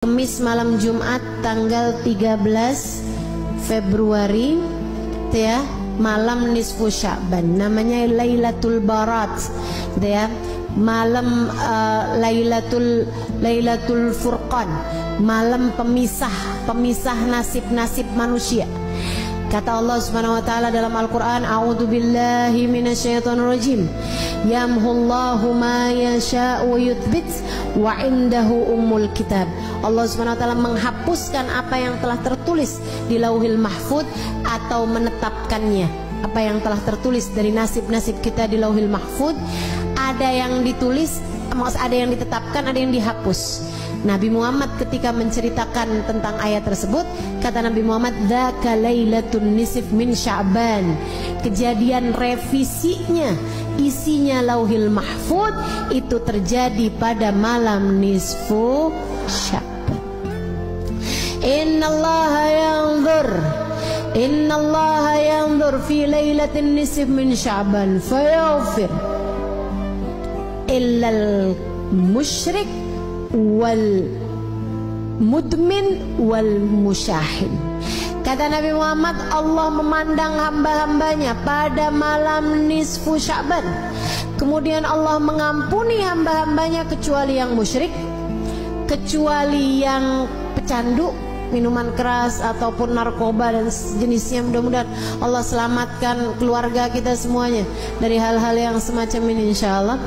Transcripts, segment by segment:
Kamis malam Jumat tanggal 13 Februari ya, malam nisfu Sya'ban, namanya Lailatul Barat ya, malam Lailatul Furqan, malam pemisah nasib-nasib manusia. Kata Allah Subhanahu wa taala dalam Al-Qur'an, a'udzubillahi minasyaitonirrajim. Yamhullahu ma yasha'u wa yuthbit wa indahu ummul kitab. Allah Subhanahu wa taala menghapuskan apa yang telah tertulis di Lauhil Mahfuz atau menetapkannya. Apa yang telah tertulis dari nasib-nasib kita di Lauhil Mahfuz, ada yang ditulis, ada yang ditetapkan, ada yang dihapus. Nabi Muhammad ketika menceritakan tentang ayat tersebut, kata Nabi Muhammad, dzaka lailatun nisf min Sya'ban. Kejadian revisinya, isinya Lauhil Mahfuz itu terjadi pada malam nisfu Sya'ban. Innallaha yanzur fi lailatin nisf min Sya'ban fayaghfir illal musyrik wal mudmin wal musyahin. Kata Nabi Muhammad, Allah memandang hamba-hambanya pada malam nisfu Sya'ban. Kemudian Allah mengampuni hamba-hambanya kecuali yang musyrik, kecuali yang pecandu, minuman keras ataupun narkoba dan sejenisnya. Mudah-mudahan Allah selamatkan keluarga kita semuanya dari hal-hal yang semacam ini insyaallah.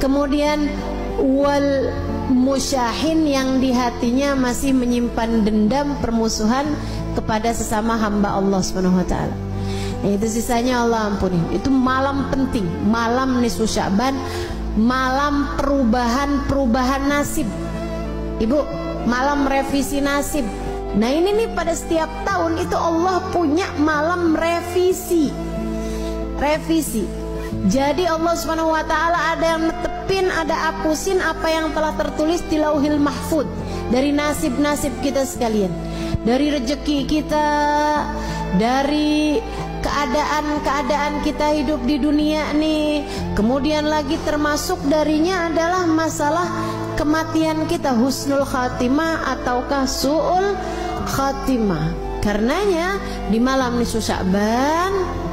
Kemudian wal musyahin, yang di hatinya masih menyimpan dendam permusuhan kepada sesama hamba Allah Subhanahu wa taala. Itu sisanya Allah ampuni. Itu malam penting, malam nisfu Sya'ban, malam perubahan nasib. Ibu, malam revisi nasib. Nah ini nih, pada setiap tahun itu Allah punya malam revisi. Jadi Allah Subhanahu wa taala ada yang netepin, ada hapusin apa yang telah tertulis di Lauhil Mahfuz dari nasib-nasib kita sekalian, dari rezeki kita, dari keadaan kita hidup di dunia nih. Kemudian lagi termasuk darinya adalah masalah kematian kita, husnul khatimah ataukah su'ul khatimah. Karenanya di malam nisfu Sya'ban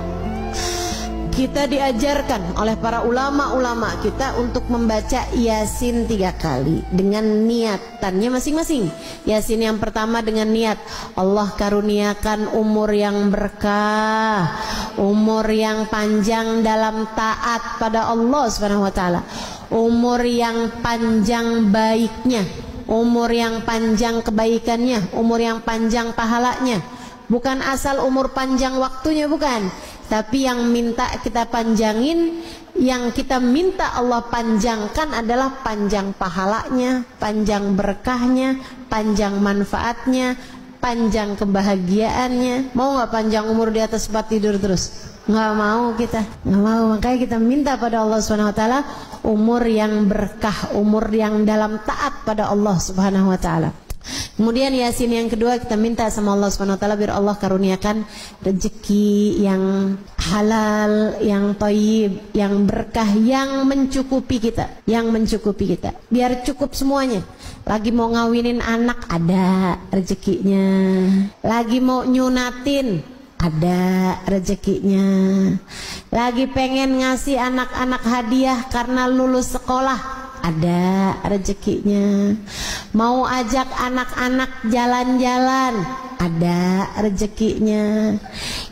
kita diajarkan oleh para ulama-ulama kita untuk membaca Yasin 3 kali dengan niatannya masing-masing. Yasin yang pertama dengan niat Allah karuniakan umur yang berkah, umur yang panjang dalam taat pada Allah Subhanahu wa taala, umur yang panjang baiknya, umur yang panjang kebaikannya, umur yang panjang pahalanya. Bukan asal umur panjang waktunya, bukan, tapi yang minta kita panjangin, yang kita minta Allah panjangkan adalah panjang pahalanya, panjang berkahnya, panjang manfaatnya, panjang kebahagiaannya. Mau gak panjang umur di atas tempat tidur terus? Nggak mau kita, nggak mau. Makanya kita minta pada Allah Subhanahu wa taala umur yang berkah, umur yang dalam taat pada Allah Subhanahu wa taala. Kemudian Yasin yang kedua kita minta sama Allah Subhanahu wa taala biar Allah karuniakan rezeki yang halal, yang thayyib, yang berkah, yang mencukupi kita, biar cukup semuanya. Lagi mau ngawinin anak ada rezekinya, lagi mau nyunatin ada rezekinya, lagi pengen ngasih anak-anak hadiah karena lulus sekolah ada rezekinya, mau ajak anak-anak jalan-jalan ada rezekinya.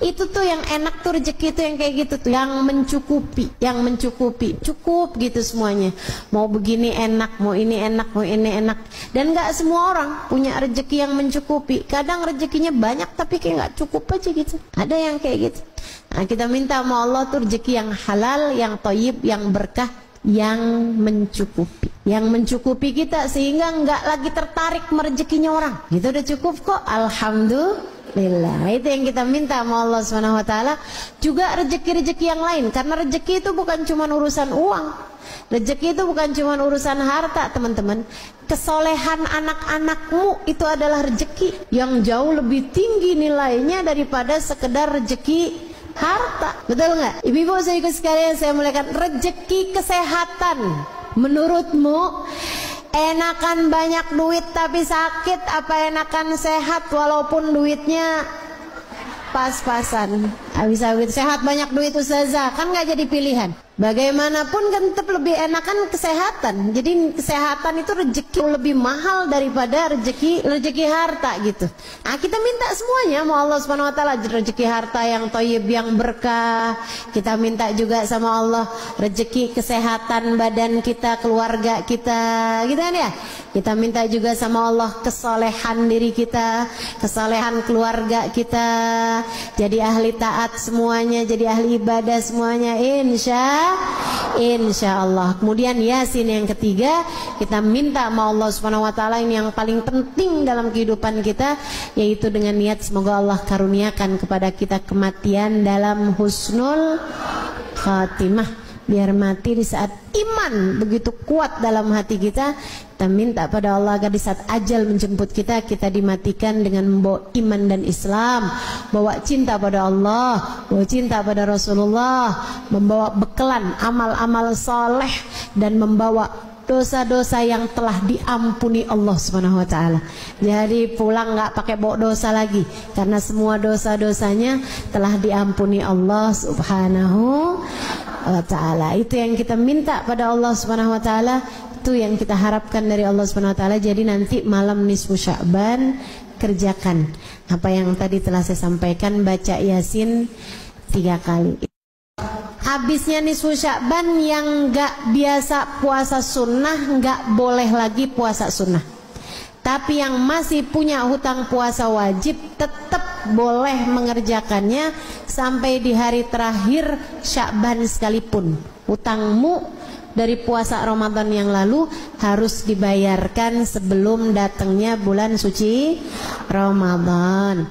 Itu tuh yang enak tuh, rezeki itu yang kayak gitu tuh, yang mencukupi, cukup gitu semuanya. Mau begini enak, mau ini enak, mau ini enak. Dan gak semua orang punya rezeki yang mencukupi. Kadang rezekinya banyak tapi kayak gak cukup aja gitu. Ada yang kayak gitu. Nah kita minta sama Allah tuh rezeki yang halal, yang thayyib, yang berkah, yang mencukupi kita sehingga nggak lagi tertarik merezekinya orang. Gitu udah cukup kok, alhamdulillah. Itu yang kita minta sama Allah Subhanahu wa taala. Juga rezeki-rezeki yang lain, karena rezeki itu bukan cuma urusan uang. Rezeki itu bukan cuma urusan harta, teman-teman. Kesolehan anak-anakmu itu adalah rezeki yang jauh lebih tinggi nilainya daripada sekedar rezeki harta. Betul nggak? Ibu-ibu saudaraku sekalian saya muliakan, rezeki kesehatan menurutmu Enakan banyak duit tapi sakit, apa enakan sehat walaupun duitnya pas-pasan? Bisa sehat banyak duit ustazah, kan nggak jadi pilihan. Bagaimanapun kan tetap lebih enakan kesehatan. Jadi kesehatan itu rezeki lebih mahal daripada rezeki harta gitu. Nah, kita minta semuanya, mau Allah Subhanahu wa taala rezeki harta yang thayyib, yang berkah. Kita minta juga sama Allah rezeki kesehatan badan kita, keluarga kita, gitu kan ya. Kita minta juga sama Allah kesolehan diri kita, kesolehan keluarga kita, jadi ahli taat semuanya, jadi ahli ibadah semuanya, insya Allah. Kemudian Yasin yang ketiga, kita minta sama Allah Subhanahu wa taala ini yang paling penting dalam kehidupan kita, yaitu dengan niat semoga Allah karuniakan kepada kita kematian dalam husnul khatimah, biar mati di saat iman begitu kuat dalam hati kita. Kita minta pada Allah agar di saat ajal menjemput kita, kita dimatikan dengan membawa iman dan Islam, bawa cinta pada Allah, bawa cinta pada Rasulullah, membawa bekelan amal-amal soleh, dan membawa dosa-dosa yang telah diampuni Allah Subhanahu wa taala. Jadi pulang nggak pakai bawa dosa lagi, karena semua dosa-dosanya telah diampuni Allah Subhanahu wa taala. Itu yang kita minta pada Allah Subhanahu wa taala, itu yang kita harapkan dari Allah Subhanahu wa taala. Jadi nanti malam nisfu Sya'ban kerjakan apa yang tadi telah saya sampaikan, baca Yasin 3 kali. Habisnya nisfu Sya'ban yang nggak biasa puasa sunnah nggak boleh lagi puasa sunnah. Tapi yang masih punya hutang puasa wajib tetap boleh mengerjakannya sampai di hari terakhir Sya'ban sekalipun. Hutangmu dari puasa Ramadan yang lalu harus dibayarkan sebelum datangnya bulan suci Ramadan.